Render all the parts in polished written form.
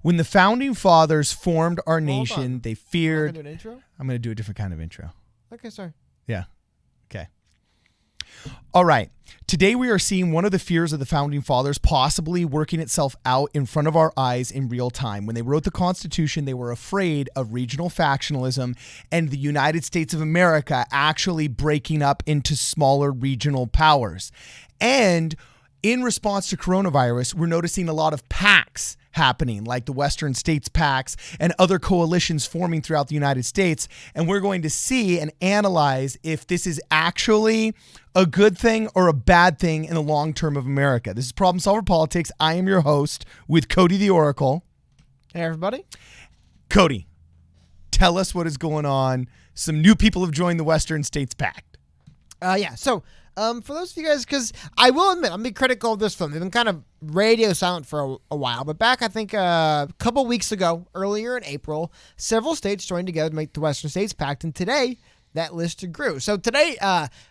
When the founding fathers formed our Hold nation, on. they Am I feared. gonna do an intro? I'm going to do a different kind of intro. Okay, sorry. Yeah. Okay. All right. Today we are seeing one of the fears of the founding fathers possibly working itself out in front of our eyes in real time. When they wrote the Constitution, they were afraid of regional factionalism and the United States of America actually breaking up into smaller regional powers. And in response to coronavirus, we're noticing a lot of pacts happening, like the Western States Pacts and other coalitions forming throughout the United States. And we're going to see and analyze if this is actually a good thing or a bad thing in the long term of America. This is Problem Solver Politics. I am your host with Cody the Oracle. Hey, everybody. Cody, tell us what is going on. Some new people have joined the Western States Pact. For those of you guys, because I will admit, I'm being critical of this film. They've been kind of radio silent for a while, but back, I think, a couple weeks ago, earlier in April, several states joined together to make the Western States Pact, and today, that list grew. So today,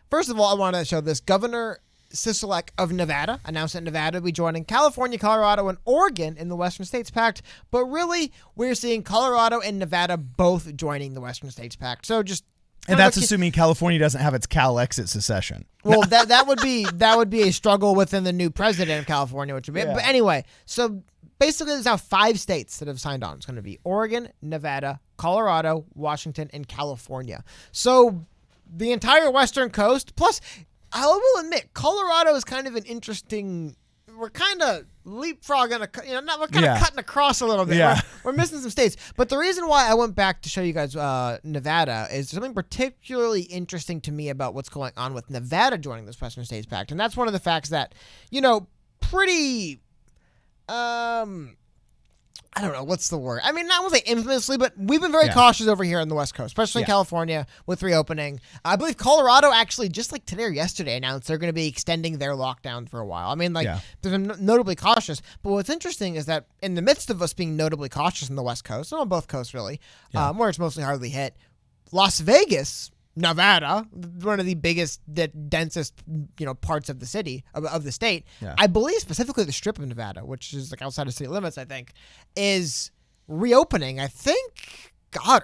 first of all, I want to show this. Governor Sisolak of Nevada announced that Nevada will be joining California, Colorado, and Oregon in the Western States Pact, but really, we're seeing Colorado and Nevada both joining the Western States Pact. So just... And that's assuming California doesn't have its Cal exit secession. Well, that would be a struggle within the new president of California, which would be. Yeah. But anyway, so basically, there's now 5 states that have signed on. It's going to be Oregon, Nevada, Colorado, Washington, and California. So the entire Western coast. Plus, I will admit, Colorado is kind of an interesting. We're kind of leapfrogging, we're kind of cutting across a little bit. Yeah. We're missing some states. But the reason why I went back to show you guys Nevada is something particularly interesting to me about what's going on with Nevada joining this Western States Pact. And that's one of the facts that, pretty, I don't know, what's the word? I mean, not to say infamously, but we've been very cautious over here on the West Coast, especially in California with reopening. I believe Colorado actually, just like today or yesterday, announced they're going to be extending their lockdown for a while. I mean, they've been notably cautious. But what's interesting is that in the midst of us being notably cautious on the West Coast, and on both coasts really, where it's mostly hardly hit, Las Vegas, Nevada, one of the biggest, densest, parts of the city, of the state. Yeah. I believe specifically the Strip of Nevada, which is like outside of city limits, I think, is reopening. I think,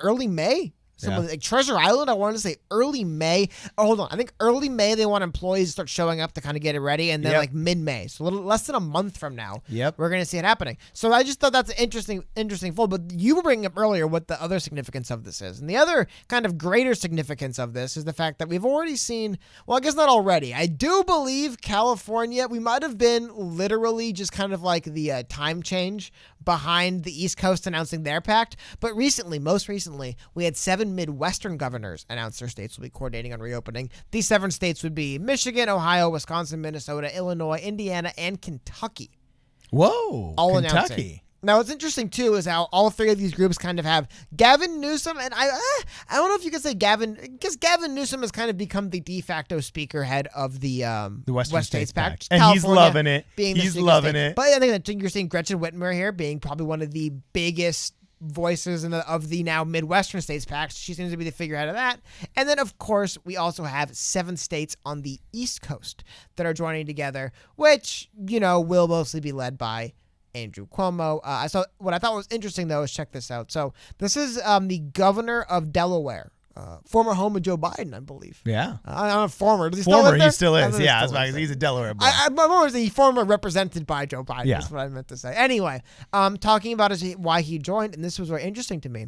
early May. Like Treasure Island, I wanted to say early May. Oh, hold on. I think early May they want employees to start showing up to kind of get it ready, and then like mid-May, so a little less than a month from now, we're going to see it happening. So I just thought that's an interesting fold. But you were bringing up earlier what the other significance of this is, and the other kind of greater significance of this is the fact that we've already seen. Well, I guess not already. I do believe California. We might have been literally just kind of like the time change behind the East Coast announcing their pact. But most recently, we had 7 Midwestern governors announce their states will be coordinating on reopening. These 7 states would be Michigan, Ohio, Wisconsin, Minnesota, Illinois, Indiana, and Kentucky. Whoa, all Kentucky. Announcing. Now, what's interesting, too, is how all 3 of these groups kind of have Gavin Newsom, and I don't know if you could say Gavin, because Gavin Newsom has kind of become the de facto speaker head of the Western States Pact. And he's loving it. He's loving it. But I think that you're seeing Gretchen Whitmer here being probably one of the biggest voices of the now Midwestern States Pact. She seems to be the figurehead of that. And then, of course, we also have 7 states on the East Coast that are joining together, which, will mostly be led by Andrew Cuomo. What I thought was interesting, though, is check this out. So this is the governor of Delaware, former home of Joe Biden, I believe. Yeah. I'm former. Does he former, still live there? He still is. Yeah, he's a Delaware boy. I'm more the former represented by Joe Biden. That's what I meant to say. Anyway, talking about why he joined, and this was very interesting to me.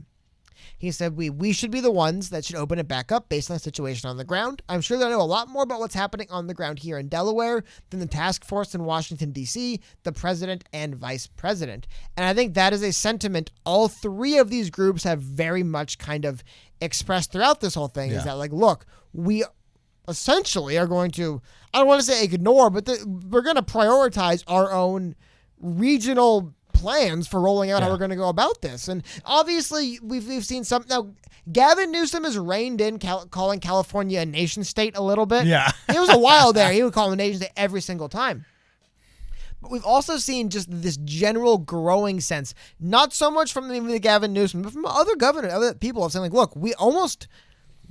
He said, we should be the ones that should open it back up based on the situation on the ground. I'm sure they know a lot more about what's happening on the ground here in Delaware than the task force in Washington, D.C., the president, and vice president. And I think that is a sentiment all 3 of these groups have very much kind of expressed throughout this whole thing, is that, like, look, we essentially are going to, I don't want to say ignore, but we're going to prioritize our own regional plans for rolling out how we're going to go about this. And obviously we've seen some. Now, Gavin Newsom has reined in calling California a nation state a little bit. Yeah. It was a while there. He would call them a nation state every single time. But we've also seen just this general growing sense, not so much from the Gavin Newsom, but from other people have said, like, look,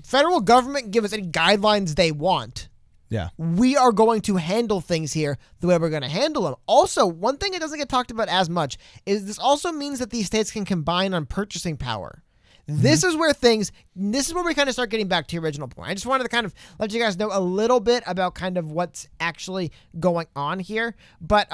federal government can give us any guidelines they want. Yeah. We are going to handle things here the way we're going to handle them. Also, one thing that doesn't get talked about as much is this also means that these states can combine on purchasing power. This is where we kind of start getting back to your original point. I just wanted to kind of let you guys know a little bit about kind of what's actually going on here. But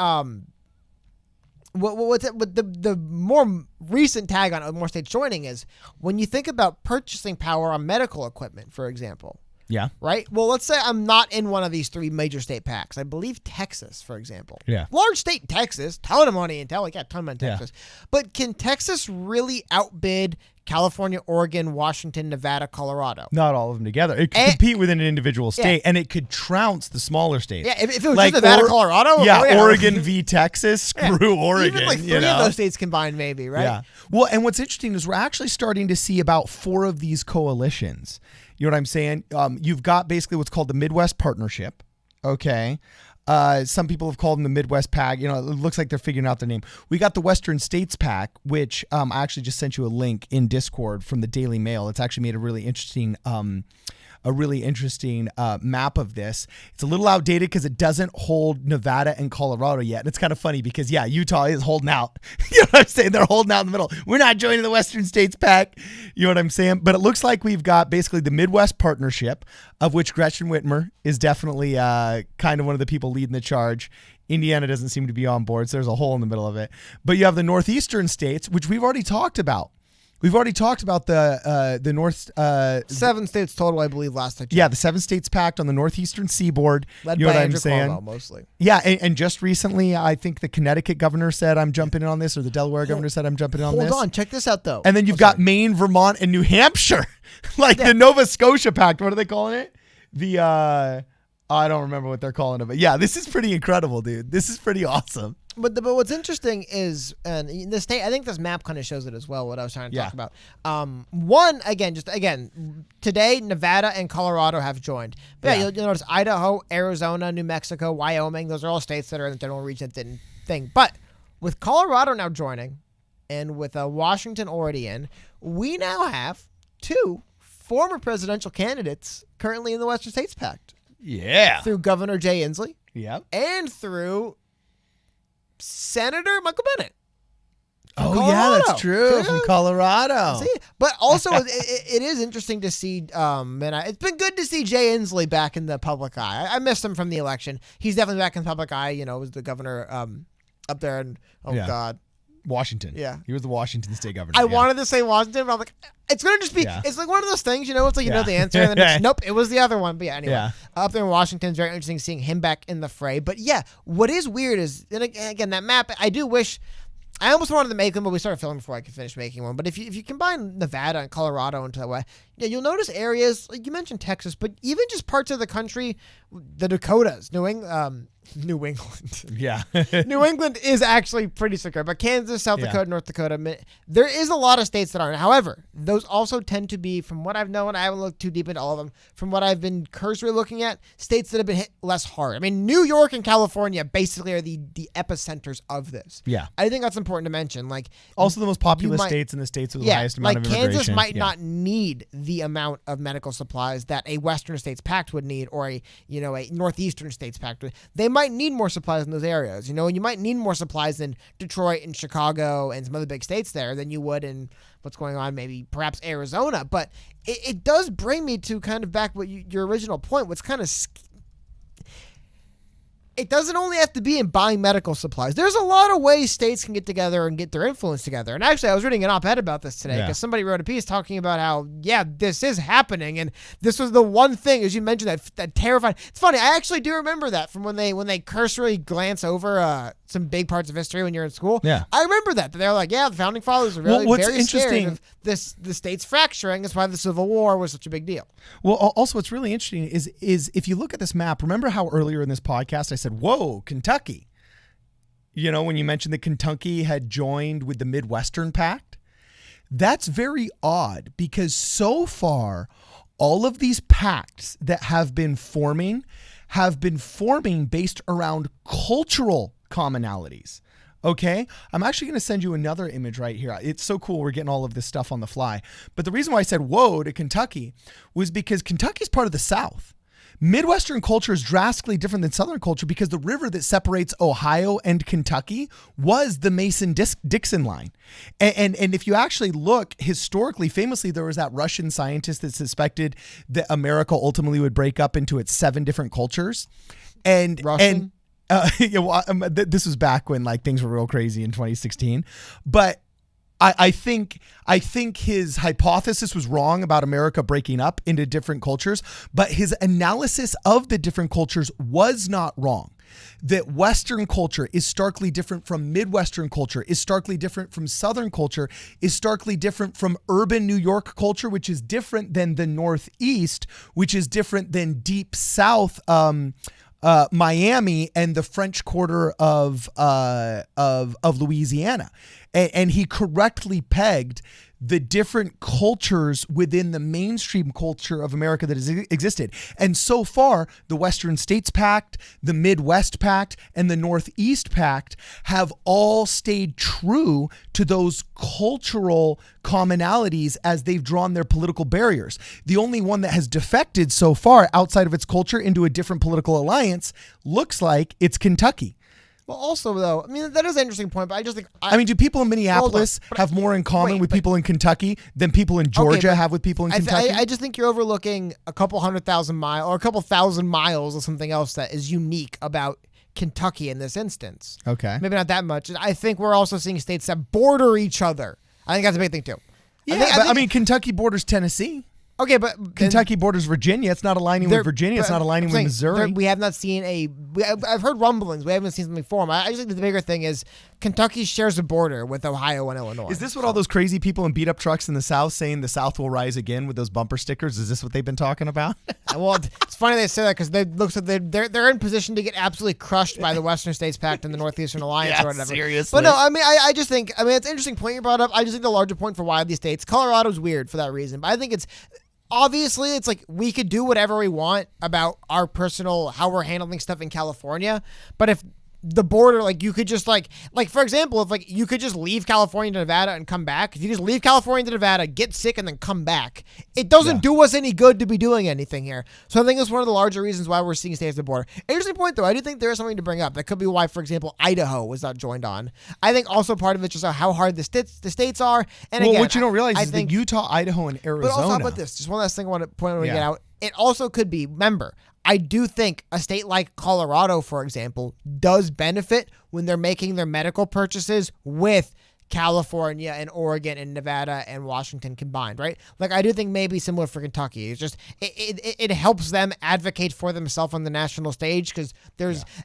what's the more recent tag on more states joining is when you think about purchasing power on medical equipment, for example. Yeah. Right? Well, let's say I'm not in one of these 3 major state pacts. I believe Texas, for example. Yeah. Large state Texas, ton of money in ton of money in Texas. But can Texas really outbid California, Oregon, Washington, Nevada, Colorado? Not all of them together. It could compete within an individual state, and it could trounce the smaller states. Yeah, if it was just Nevada, Colorado. Yeah, Oregon v. Texas. Screw Oregon. Even like 3 of those states combined, maybe, right? Yeah. Well, and what's interesting is we're actually starting to see about 4 of these coalitions. You know what I'm saying? You've got basically what's called the Midwest Partnership. Okay. Some people have called them the Midwest Pact. You know, it looks like they're figuring out their name. We got the Western States Pact, which I actually just sent you a link in Discord from the Daily Mail. It's actually made a really interesting map of this. It's a little outdated because it doesn't hold Nevada and Colorado yet. And it's kind of funny because, Utah is holding out. You know what I'm saying? They're holding out in the middle. We're not joining the Western States Pact. You know what I'm saying? But it looks like we've got basically the Midwest Partnership, of which Gretchen Whitmer is definitely kind of one of the people leading the charge. Indiana doesn't seem to be on board, so there's a hole in the middle of it. But you have the Northeastern states, which we've already talked about. We've already talked about the North... 7 states total, I believe, last time. Yeah, the 7 states pact on the northeastern seaboard. Led you know by what Andrew I'm saying? Cuomo, mostly. Yeah, and just recently, I think the Connecticut governor said, I'm jumping in on this, or the Delaware governor said, I'm jumping in on this. Hold on, check this out, though. And then you've got Maine, Vermont, and New Hampshire. The Nova Scotia Pact. What are they calling it? I don't remember what they're calling it. But yeah, this is pretty incredible, dude. This is pretty awesome. But what's interesting is, and the state, I think this map kind of shows it as well, what I was trying to talk about. Today, Nevada and Colorado have joined. But you'll notice Idaho, Arizona, New Mexico, Wyoming, those are all states that are in the general region that didn't thing. But with Colorado now joining, and with Washington already in, we now have 2 former presidential candidates currently in the Western States Pact. Yeah. Through Governor Jay Inslee. Yep. And through Senator Michael Bennet. Yeah, that's true. From Colorado. See? But also, it is interesting to see, it's been good to see Jay Inslee back in the public eye. I missed him from the election. He's definitely back in the public eye. You know, was the governor up there in, God. Washington. Yeah. He was the Washington state governor. I wanted to say Washington, but I'm like, it's going to just be, it's like one of those things, it's like, you know the answer, and then nope, it was the other one. But anyway, up there in Washington, it's very interesting seeing him back in the fray. But what is weird is, and again, that map, I do wish, I almost wanted to make them, but we started filming before I could finish making one. But if you combine Nevada and Colorado into that way, you'll notice areas, like you mentioned Texas, but even just parts of the country, the Dakotas, New England. Yeah. New England is actually pretty secure, but Kansas, South Dakota, North Dakota, there is a lot of states that aren't. However, those also tend to be, from what I've known, I haven't looked too deep into all of them, from what I've been cursorily looking at, states that have been hit less hard. I mean, New York and California basically are the epicenters of this. Yeah. I think that's important to mention. Like, also the most populous states and the states with the highest amount of immigration. Kansas might not need the amount of medical supplies that a Western States Pact would need, or a Northeastern States Pact would. They might need more supplies in those areas. You might need more supplies in Detroit and Chicago and some other big states there than you would in what's going on, maybe perhaps Arizona. But it does bring me to kind of back your original point. What's kind of it doesn't only have to be in buying medical supplies. There's a lot of ways states can get together and get their influence together. And actually, I was reading an op-ed about this today because somebody wrote a piece talking about how, this is happening. And this was the one thing, as you mentioned, that terrified. It's funny. I actually do remember that from when they cursory glance over some big parts of history when you're in school. Yeah. I remember that. They're like, the founding fathers were really very scared of the states fracturing. That's why the Civil War was such a big deal. Well, also what's really interesting is if you look at this map, remember how earlier in this podcast I said, whoa, Kentucky. When you mentioned that Kentucky had joined with the Midwestern Pact, that's very odd because so far all of these pacts that have been forming based around cultural commonalities. Okay, I'm actually going to send you another image right here. It's so cool. We're getting all of this stuff on the fly. But the reason why I said whoa to Kentucky was because Kentucky's part of the South. Midwestern culture is drastically different than Southern culture because the river that separates Ohio and Kentucky was the Mason-Dixon line. And if you actually look historically, famously, there was that Russian scientist that suspected that America ultimately would break up into its 7 different cultures. Russian? This was back when like things were real crazy in 2016. But I think his hypothesis was wrong about America breaking up into different cultures, but his analysis of the different cultures was not wrong. That Western culture is starkly different from Midwestern culture, is starkly different from Southern culture, is starkly different from urban New York culture, which is different than the Northeast, which is different than deep South Miami and the French Quarter of Louisiana. And he correctly pegged the different cultures within the mainstream culture of America that has existed. And so far, the Western States Pact, the Midwest Pact, and the Northeast Pact have all stayed true to those cultural commonalities as they've drawn their political barriers. The only one that has defected so far outside of its culture into a different political alliance looks like it's Kentucky. Well, also, though, I mean, that is an interesting point, but I just think... I mean, do people in Minneapolis have more in common with people in Kentucky than people in Georgia have with people in Kentucky? I just think you're overlooking a couple 100,000 miles or a couple thousand miles of something else that is unique about Kentucky in this instance. Okay. Maybe not that much. I think we're also seeing states that border each other. I think that's a big thing, too. Yeah, I mean, Kentucky borders Tennessee. Okay, but Kentucky borders Virginia. It's not aligning with Virginia. It's not aligning with Missouri. We have not seen I've heard rumblings. We haven't seen something form. I just think the bigger thing is Kentucky shares a border with Ohio and Illinois. Is this what all those crazy people in beat up trucks in the South saying the South will rise again with those bumper stickers? Is this what they've been talking about? Well, it's funny they say that because they looks like they're in position to get absolutely crushed by the Western States Pact and the Northeastern Alliance or whatever. Seriously. But no, I mean, I just think it's an interesting point you brought up. I just think the larger point for why these states, Colorado's weird for that reason, but I think it's. Obviously, it's like we could do whatever we want about our personal, how we're handling stuff in California. But if the border, like you could just like for example, if like you could just leave California to Nevada and come back. If you just leave California to Nevada, get sick and then come back, it doesn't do us any good to be doing anything here. So I think it's one of the larger reasons why we're seeing states at the border. Interesting point though. I do think there is something to bring up. That could be why, for example, Idaho was not joined on. I think also part of it just how hard the states are. And again, what you don't realize is that Utah, Idaho, and Arizona. But also how about this? Just one last thing I want to point out when we get out. It also could be, remember, I do think a state like Colorado, for example, does benefit when they're making their medical purchases with California and Oregon and Nevada and Washington combined, right? Like I do think maybe similar for Kentucky. It's just it helps them advocate for themselves on the national stage because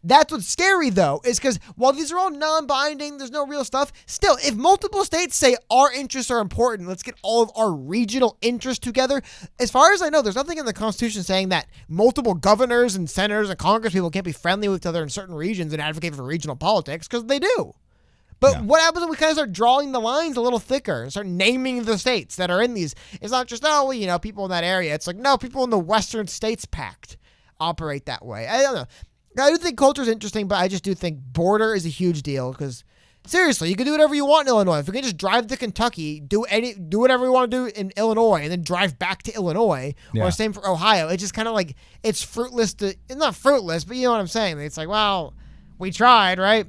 that's what's scary though, is because while these are all non-binding, there's no real stuff. Still, if multiple states say our interests are important, let's get all of our regional interests together. As far as I know, there's nothing in the Constitution saying that multiple governors and senators and Congress people can't be friendly with each other in certain regions and advocate for regional politics because they do. But what happens when we kind of start drawing the lines a little thicker and start naming the states that are in these? It's not just, people in that area. It's like, no, people in the Western States Pact operate that way. I don't know. I do think culture is interesting, but I just do think border is a huge deal because, seriously, you can do whatever you want in Illinois. If we can just drive to Kentucky, do whatever we want to do in Illinois, and then drive back to Illinois, or same for Ohio. It's just kind of like it's fruitless it's not fruitless, but you know what I'm saying. It's like, well, we tried, right?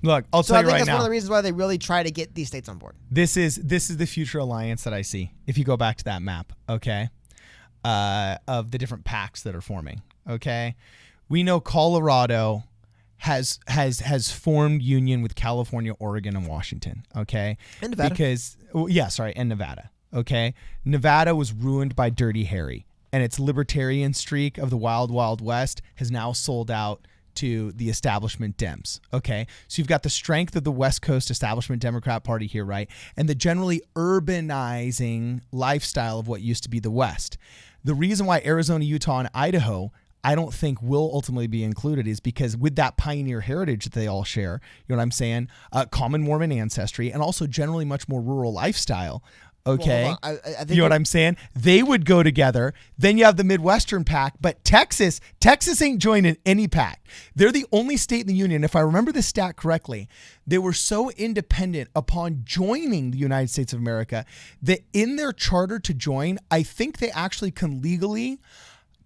Look, I'll tell you right now. I think that's one of the reasons why they really try to get these states on board. This is the future alliance that I see. If you go back to that map, okay, of the different pacts that are forming, okay, we know Colorado has formed union with California, Oregon, and Washington, okay, and Nevada. And Nevada, okay. Nevada was ruined by Dirty Harry, and its libertarian streak of the Wild Wild West has now sold out to the establishment Dems. Okay. So you've got the strength of the West Coast establishment Democrat Party here, right? And the generally urbanizing lifestyle of what used to be the West. The reason why Arizona, Utah, and Idaho, I don't think will ultimately be included is because with that pioneer heritage that they all share, you know what I'm saying? Common Mormon ancestry and also generally much more rural lifestyle. Okay. Well, I think you know what I'm saying? They would go together. Then you have the Midwestern Pact, but Texas ain't joining any pact. They're the only state in the union. If I remember this stat correctly, they were so independent upon joining the United States of America that in their charter to join, I think they actually can legally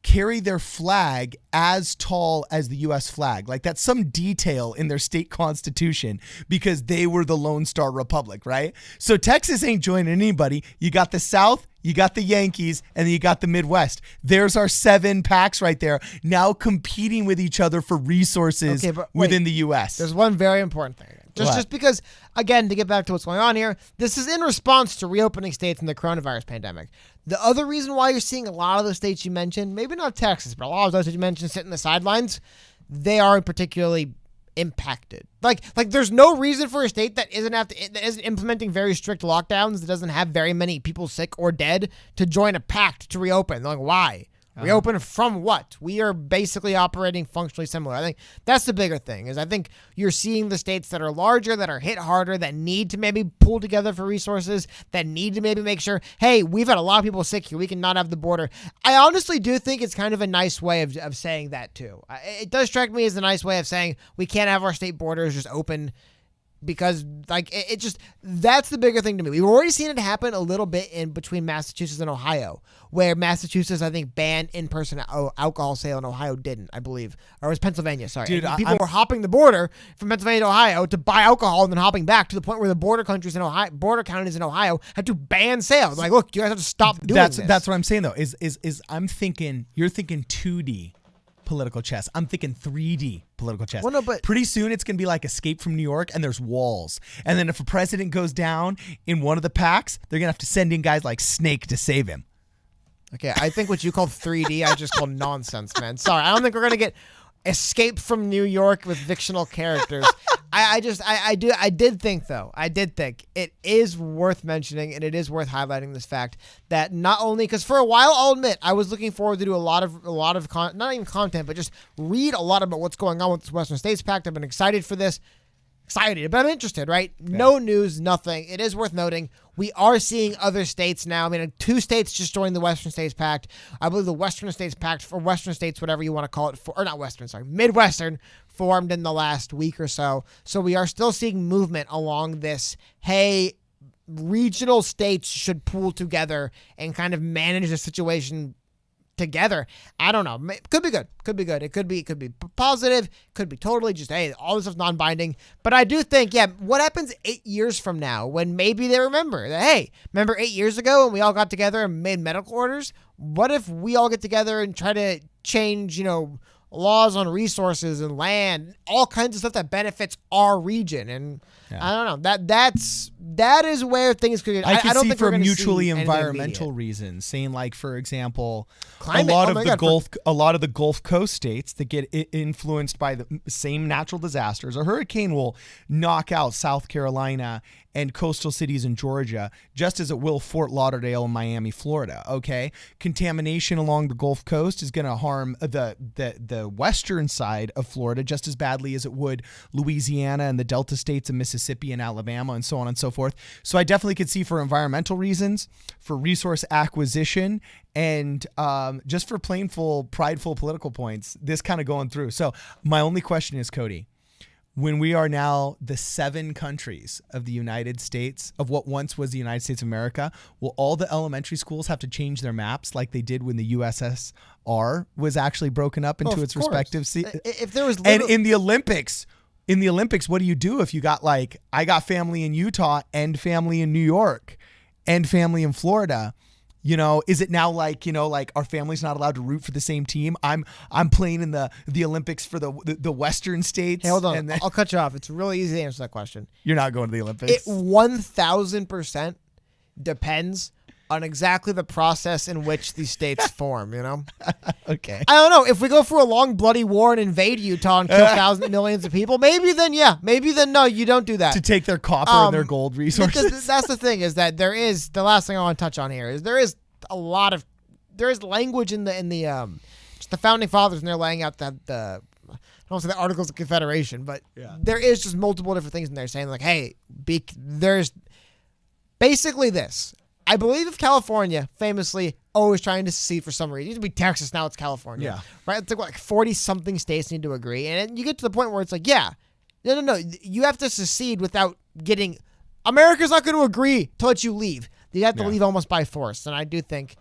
carry their flag as tall as the U.S. flag. Like that's some detail in their state constitution because they were the Lone Star Republic, right? So Texas ain't joining anybody. You got the South, you got the Yankees, and then you got the Midwest. There's our 7 pacts right there now competing with each other for resources within the U.S. There's one very important thing. Just because, again, to get back to what's going on here, this is in response to reopening states in the coronavirus pandemic. The other reason why you're seeing a lot of the states you mentioned, maybe not Texas, but a lot of those that you mentioned sitting the sidelines, they are particularly impacted. Like there's no reason for a state that isn't implementing very strict lockdowns, that doesn't have very many people sick or dead, to join a pact to reopen. Like, why? Reopen from what? We are basically operating functionally similar. I think that's the bigger thing, is I think you're seeing the states that are larger, that are hit harder, that need to maybe pull together for resources, that need to maybe make sure, hey, we've had a lot of people sick here. We cannot have the border. I honestly do think it's kind of a nice way of saying that too. It does strike me as a nice way of saying we can't have our state borders just open, because it just, that's the bigger thing to me. We've already seen it happen a little bit in between Massachusetts and Ohio, where Massachusetts, I think, banned in-person alcohol sale, and Ohio didn't, I believe. Or it was Pennsylvania, sorry. Dude, people were hopping the border from Pennsylvania to Ohio to buy alcohol and then hopping back, to the point where the border counties in Ohio had to ban sales. Like, look, you guys have to stop doing this. That's what I'm saying, though, is I'm thinking, you're thinking 2D political chess. I'm thinking 3D political chess. Well, no, but pretty soon it's going to be like Escape from New York, and there's walls. And then if a president goes down in one of the pacts, they're going to have to send in guys like Snake to save him. Okay, I think what you call 3D, I just call nonsense, man. Sorry, I don't think we're going to get Escape from New York with fictional characters. I did think it is worth mentioning, and it is worth highlighting this fact that not only, because for a while, I'll admit, I was looking forward to do a lot of not even content, but just read a lot about what's going on with this Western States Pact. I've been excited for this. But I'm interested, right? Yeah. No news, nothing. It is worth noting, we are seeing other states now. I mean, 2 states just joined the Western States Pact. I believe the Western States Pact, or Western States, whatever you want to call it, Midwestern, formed in the last week or so. So we are still seeing movement along this, hey, regional states should pool together and kind of manage the situation together. I don't know. Could be good. It could be positive. Could be totally just, hey, all this is non-binding. But I do think, what happens 8 years from now when maybe they remember that, hey, remember 8 years ago when we all got together and made medical orders? What if we all get together and try to change, laws on resources and land, all kinds of stuff that benefits our region? And I don't know. That is where things could get. I can don't see think for mutually environmental reasons, saying like, for example, climate. a lot of the Gulf Coast states that get influenced by the same natural disasters. A hurricane will knock out South Carolina and coastal cities in Georgia, just as it will Fort Lauderdale and Miami, Florida. Okay, contamination along the Gulf Coast is going to harm the western side of Florida just as badly as it would Louisiana and the Delta states of Mississippi and Alabama, and so on and so forth. So I definitely could see, for environmental reasons, for resource acquisition, and just for plainful, prideful political points, this kind of going through. So my only question is, Cody, when we are now the 7 countries of the United States, of what once was the United States of America, will all the elementary schools have to change their maps like they did when the USSR was actually broken up into its respective seats? If there was and in the Olympics, what do you do if you got, like, I got family in Utah and family in New York and family in Florida? Is it now like, like our family's not allowed to root for the same team? I'm playing in the Olympics for the Western states. Hey, hold on. I'll cut you off. It's really easy to answer that question. You're not going to the Olympics? It 1,000% depends on exactly the process in which these states form, Okay. I don't know. If we go through a long bloody war and invade Utah and kill millions of people, maybe then no, you don't do that. To take their copper and their gold resources. Because that's the thing, is that there is, the last thing I want to touch on here is there is language in the just the founding fathers, and they're laying out I don't want to say the Articles of Confederation, but there is just multiple different things in there saying, like, hey, there's basically this. I believe if California, famously, always trying to secede for some reason. It used to be Texas, now it's California. Yeah. Right? It's like 40-something states need to agree. And you get to the point where it's like, no. You have to secede without getting... America's not going to agree to let you leave. You have to leave almost by force. And I do think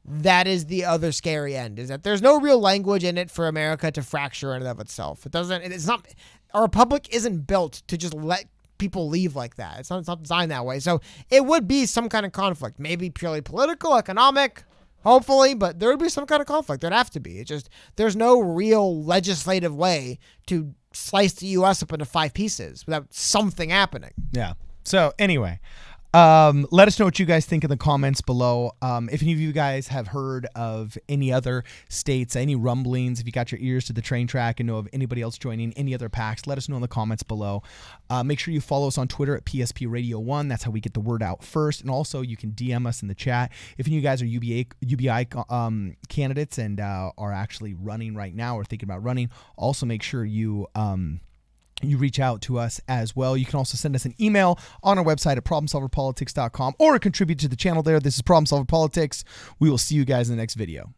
that is the other scary end, is that there's no real language in it for America to fracture in and of itself. It's not, a republic isn't built to just let people leave like that. It's not designed that way. So it would be some kind of conflict, maybe purely political, economic, hopefully, but there would be some kind of conflict. There'd have to be. It's just, there's no real legislative way to slice the U.S. up into 5 pieces without something happening. Yeah. So anyway, let us know what you guys think in the comments below. If any of you guys have heard of any other states, any rumblings, if you got your ears to the train track and know of anybody else joining any other pacts, let us know in the comments below. Make sure you follow us on Twitter at PSP Radio 1. That's how we get the word out first. And also you can DM us in the chat. If any of you guys are UBI candidates and are actually running right now or thinking about running, also make sure you reach out to us as well. You can also send us an email on our website at problemsolverpolitics.com or contribute to the channel there. This is Problem Solver Politics. We will see you guys in the next video.